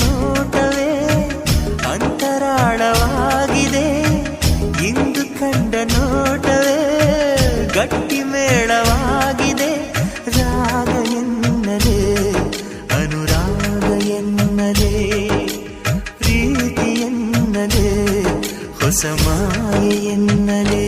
ನೋಟವೇ ಅಂತರಾಳವಾಗಿದೆ, ಇಂದು ಕಂಡ ನೋಟವೇ ಗಟ್ಟಿ ಮೇಳವಾಗಿದೆ. ರಾಗ ಎನ್ನಲೇ ಅನುರಾಗ ಎನ್ನಲೇ ಪ್ರೀತಿ ಎನ್ನಲೇ ಹೊಸ ಮಾಯೆ ಎನ್ನಲೇ.